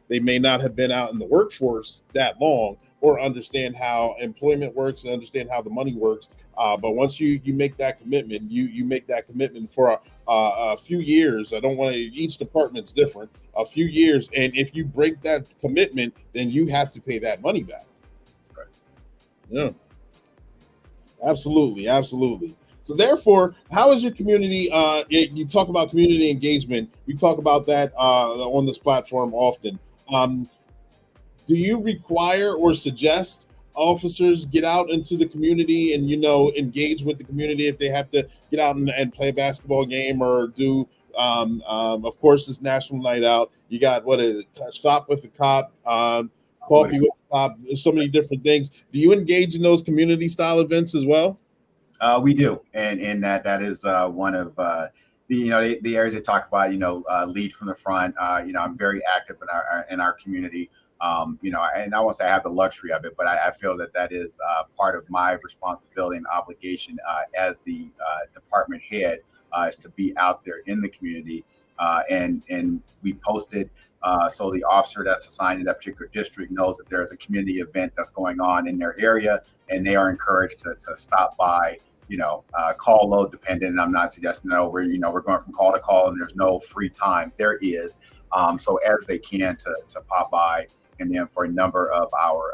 they may not have been out in the workforce that long, or understand how employment works and understand how the money works. But once you make that commitment, you make that commitment for a few years. I don't want to, each department's different, a few years. And if you break that commitment, then you have to pay that money back. Right. Yeah, absolutely. So therefore, how is your community, you talk about community engagement. We talk about that on this platform often. Do you require or suggest officers get out into the community and, engage with the community if they have to get out and play a basketball game, or do, of course, this National Night Out? You got shop with the cop, coffee with the cop. There's so many different things. Do you engage in those community style events as well? We do, and that is one of the areas they talk about. Lead from the front. I'm very active in our community. And I won't say I have the luxury of it, but I feel that is part of my responsibility and obligation as the department head, is to be out there in the community. And we posted so the officer that's assigned to that particular district knows that there's a community event that's going on in their area, and they are encouraged to stop by. Call load dependent. And I'm not suggesting we're going from call to call and there's no free time. There is. So as they can to pop by. And then for a number of our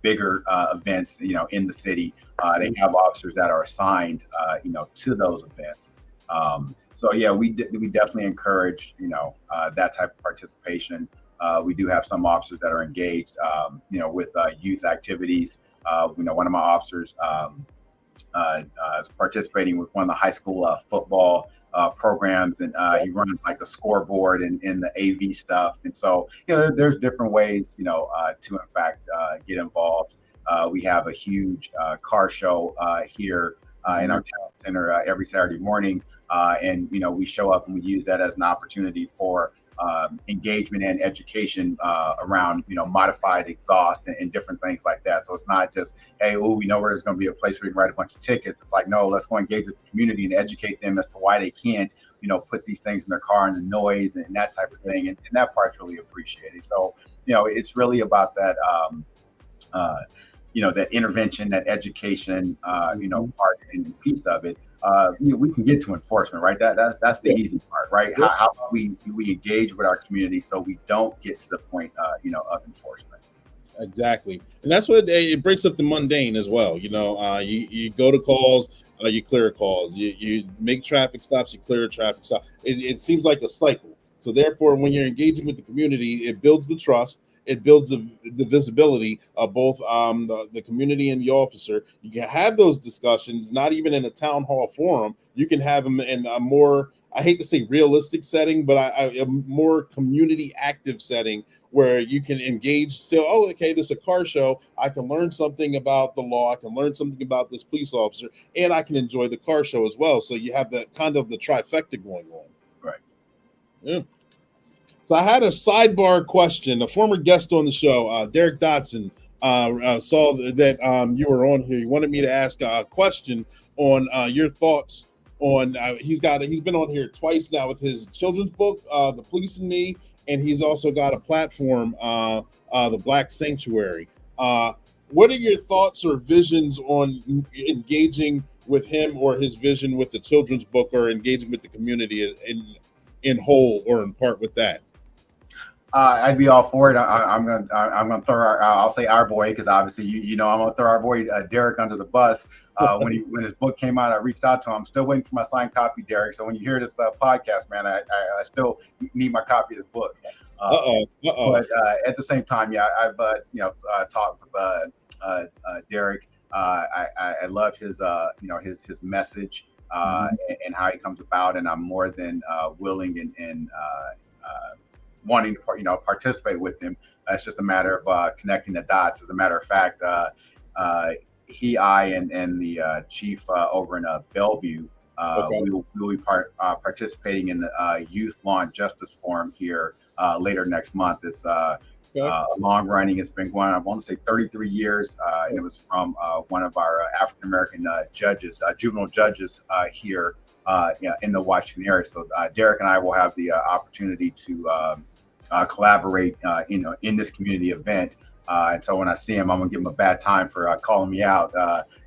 bigger events, in the city, they have officers that are assigned, to those events. So yeah, we definitely encourage, that type of participation. We do have some officers that are engaged, with youth activities. One of my officers is participating with one of the high school football programs, and he runs like the scoreboard and the AV stuff. And so, there's different ways, to in fact get involved. We have a huge car show here in our town center every Saturday morning. And, we show up and we use that as an opportunity for engagement and education around, modified exhaust and different things like that. So it's not just, hey, we know where there's going to be a place where we can write a bunch of tickets. It's like, no, let's go engage with the community and educate them as to why they can't, put these things in their car and the noise and that type of thing. And that part's really appreciated. So, it's really about that, that intervention, that education, part and piece of it. We can get to enforcement, right? That's the easy part, right? How we engage with our community so we don't get to the point, of enforcement. Exactly, and that's what it breaks up the mundane as well. You go to calls, you clear calls, you make traffic stops, you clear traffic stops. It seems like a cycle. So therefore, when you're engaging with the community, it builds the trust. It builds the visibility of both the community and the officer. You can have those discussions, not even in a town hall forum. You can have them in a more, I hate to say realistic setting, but a more community active setting where you can engage still. Oh, okay, this is a car show. I can learn something about the law. I can learn something about this police officer, and I can enjoy the car show as well. So you have that kind of the trifecta going on. Right. Yeah. So I had a sidebar question. A former guest on the show, Derek Dotson, saw that you were on here. He wanted me to ask a question on your thoughts on. He's been on here twice now with his children's book, The Police and Me, and he's also got a platform, the Black Sanctuary. What are your thoughts or visions on engaging with him or his vision with the children's book, or engaging with the community in whole or in part with that? I'd be all for it. I'm gonna throw I'll say our boy, because obviously I'm gonna throw our boy Derek under the bus. When his book came out, I reached out to him. I'm still waiting for my signed copy, Derek. So when you hear this podcast, man, I still need my copy of the book. But at the same time, I've talked with Derek. I love his his message and how he comes about, and I'm more than willing and wanting to participate with him. It's just a matter of connecting the dots. As a matter of fact, I and the chief over in Bellevue, we will be participating in the Youth Law and Justice Forum here later next month. It's long running. It's been going on, I want to say 33 years, and it was from one of our African American judges, juvenile judges here in the Washington area. So Derek and I will have the opportunity to collaborate in this community event. And so when I see him, I'm gonna give him a bad time for calling me out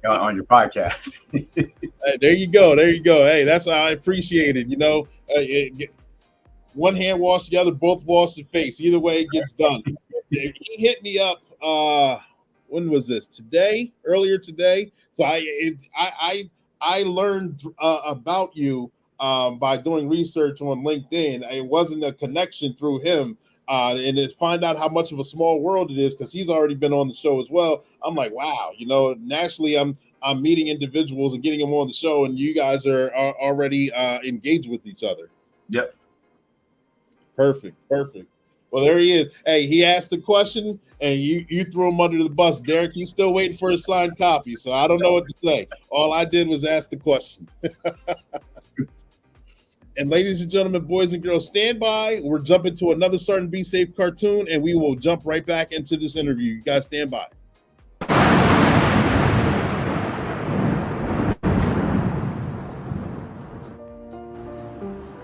on your podcast. Hey, there you go. Hey, that's how I appreciate it. One hand washes the other, both wash the face. Either way, it gets done. He hit me up. When was this? Earlier today. So I learned about you by doing research on LinkedIn. It wasn't a connection through him. And to find out how much of a small world it is, because he's already been on the show as well. I'm like, wow, nationally, I'm meeting individuals and getting them on the show, and you guys are already engaged with each other. Yep. Perfect. Well, there he is. Hey, he asked the question, and you threw him under the bus, Derek. He's still waiting for a signed copy, so I don't know what to say. All I did was ask the question. And ladies and gentlemen, boys and girls, stand by. We're jumping to another Sergeant Be Safe cartoon, and we will jump right back into this interview. You guys stand by.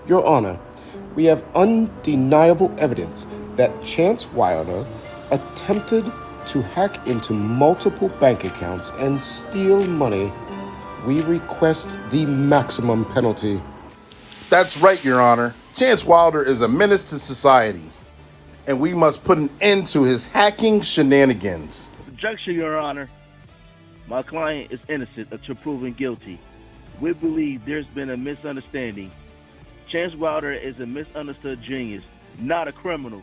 Your Honor, we have undeniable evidence that Chance Wilder attempted to hack into multiple bank accounts and steal money. We request the maximum penalty. That's right, Your Honor. Chance Wilder is a menace to society, and we must put an end to his hacking shenanigans. Objection, Your Honor. My client is innocent until proven guilty. We believe there's been a misunderstanding. Chance Wilder is a misunderstood genius, not a criminal.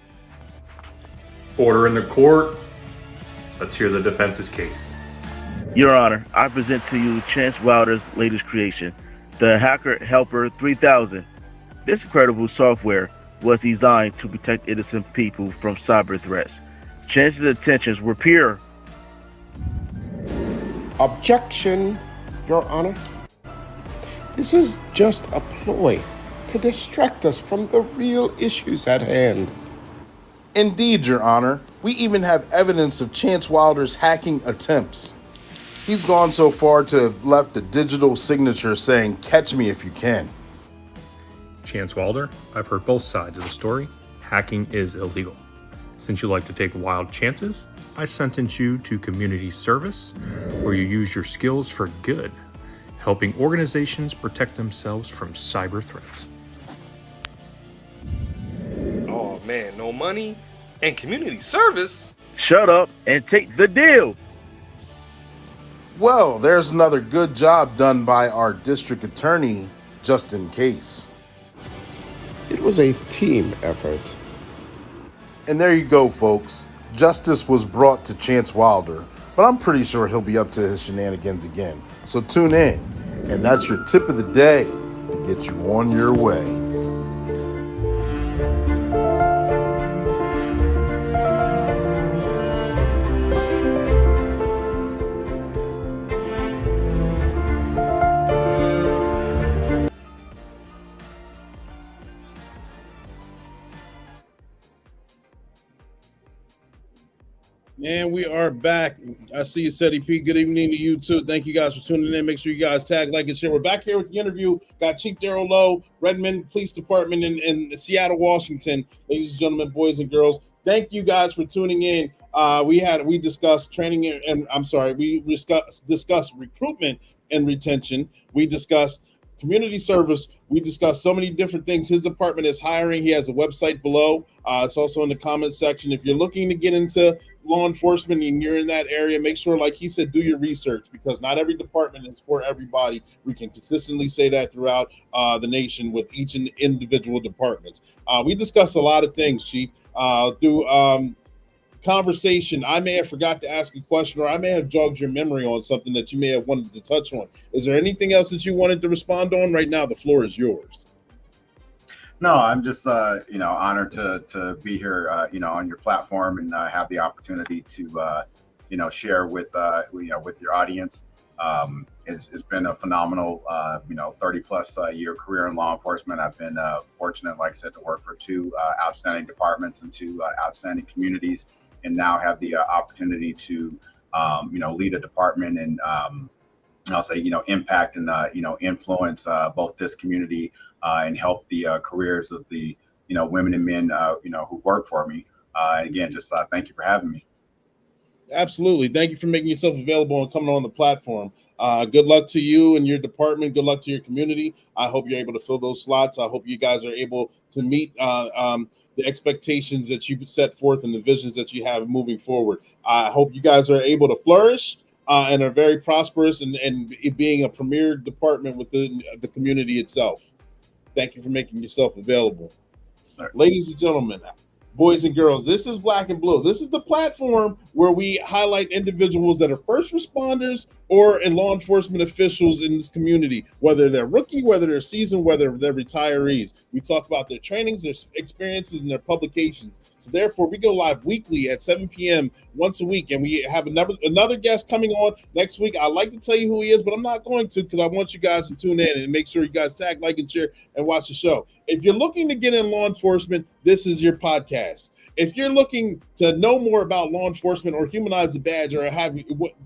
Order in the court. Let's hear the defense's case. Your Honor, I present to you Chance Wilder's latest creation, the Hacker Helper 3000. This incredible software was designed to protect innocent people from cyber threats. Chance's intentions were pure. Objection, Your Honor. This is just a ploy to distract us from the real issues at hand. Indeed, Your Honor. We even have evidence of Chance Wilder's hacking attempts. He's gone so far to have left a digital signature saying, "Catch me if you can." Chance Wilder, I've heard both sides of the story. Hacking is illegal. Since you like to take wild chances, I sentence you to community service, where you use your skills for good, helping organizations protect themselves from cyber threats. Oh man, no money and community service? Shut up and take the deal. Well, there's another good job done by our district attorney, just in case. It was a team effort. And there you go, folks. Justice was brought to Chance Wilder, but I'm pretty sure he'll be up to his shenanigans again. So tune in. And that's your tip of the day to get you on your way. And we are back. I see you, Seti P. Good evening to you, too. Thank you guys for tuning in. Make sure you guys tag, like, and share. We're back here with the interview. Got Chief Darrell Lowe, Redmond Police Department in Seattle, Washington. Ladies and gentlemen, boys and girls, thank you guys for tuning in. We discussed training we discussed recruitment and retention. We discussed community service. We discussed so many different things. His department is hiring. He has a website below. It's also in the comment section. If you're looking to get into law enforcement and you're in that area, make sure, like he said, do your research, because not every department is for everybody. We can consistently say that throughout the nation with each individual departments. We discussed a lot of things, Chief. Conversation, I may have forgot to ask a question, or I may have jogged your memory on something that you may have wanted to touch on. Is there anything else that you wanted to respond on? Right now, the floor is yours. No, I'm just honored to be here on your platform and have the opportunity to share with with your audience. It's been a phenomenal 30 plus year career in law enforcement. I've been fortunate, like I said, to work for two outstanding departments and two outstanding communities, and now have the opportunity to lead a department and I'll say impact and influence both this community and help the careers of the women and men who work for me. And again, just thank you for having me. Absolutely. Thank you for making yourself available and coming on the platform. Good luck to you and your department. Good luck to your community. I hope you're able to fill those slots. I hope you guys are able to meet the expectations that you set forth and the visions that you have moving forward. I hope you guys are able to flourish and are very prosperous and being a premier department within the community itself. Thank you for making yourself available. Right. Ladies and gentlemen, boys and girls, this is Black and Blue. This is the platform where we highlight individuals that are first responders or in law enforcement officials in this community, whether they're rookie, whether they're seasoned, whether they're retirees. We talk about their trainings, their experiences, and their publications. So therefore, we go live weekly at 7 p.m. once a week, and we have another guest coming on next week. I'd like to tell you who he is, but I'm not going to, because I want you guys to tune in and make sure you guys tag, like, and share, and watch the show. If you're looking to get in law enforcement, this is your podcast. If you're looking to know more about law enforcement or humanize the badge or have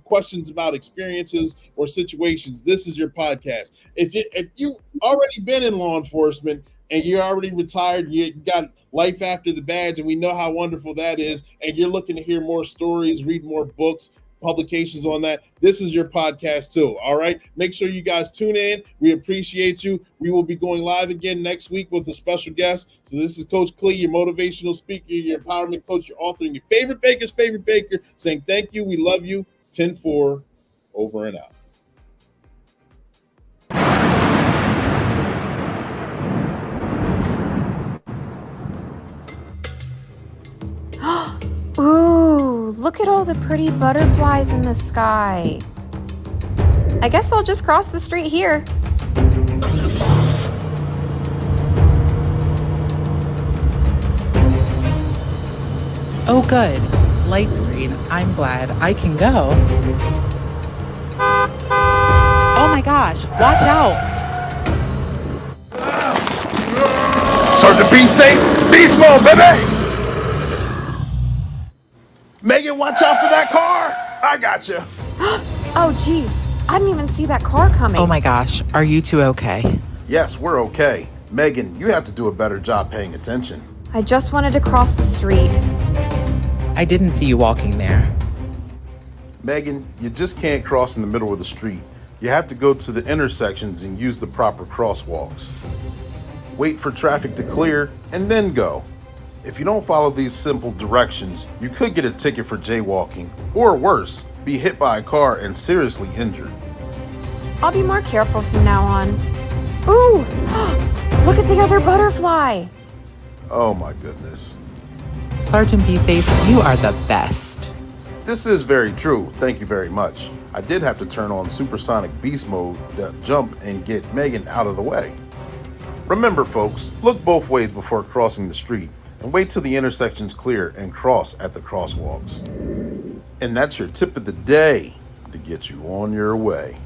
questions about experiences or situations, this is your podcast. If you've already been in law enforcement and you're already retired, you got life after the badge, and we know how wonderful that is, and you're looking to hear more stories, read more books, publications on that, this is your podcast too. All right, make sure you guys tune in. We appreciate you. We will be going live again next week with a special guest. So this is Coach Clee, your motivational speaker, your empowerment coach, your author, and your favorite baker's favorite baker, saying thank you, we love you. 10-4, over and out. Ooh, look at all the pretty butterflies in the sky. I guess I'll just cross the street here. Oh, good. Light's green. I'm glad I can go. Oh my gosh, watch out. Sergeant, be safe, be small, baby. Megan, watch out for that car. I got you. Oh, geez. I didn't even see that car coming. Oh my gosh, are you two okay? Yes, we're okay. Megan, you have to do a better job paying attention. I just wanted to cross the street. I didn't see you walking there. Megan, you just can't cross in the middle of the street. You have to go to the intersections and use the proper crosswalks. Wait for traffic to clear and then go. If you don't follow these simple directions, you could get a ticket for jaywalking, or worse, be hit by a car and seriously injured. I'll be more careful from now on. Ooh! Look at the other butterfly! Oh my goodness. Sergeant Be Safe, you are the best. This is very true. Thank you very much. I did have to turn on supersonic beast mode to jump and get Megan out of the way. Remember folks, look both ways before crossing the street and wait till the intersection's clear and cross at the crosswalks. And that's your tip of the day to get you on your way.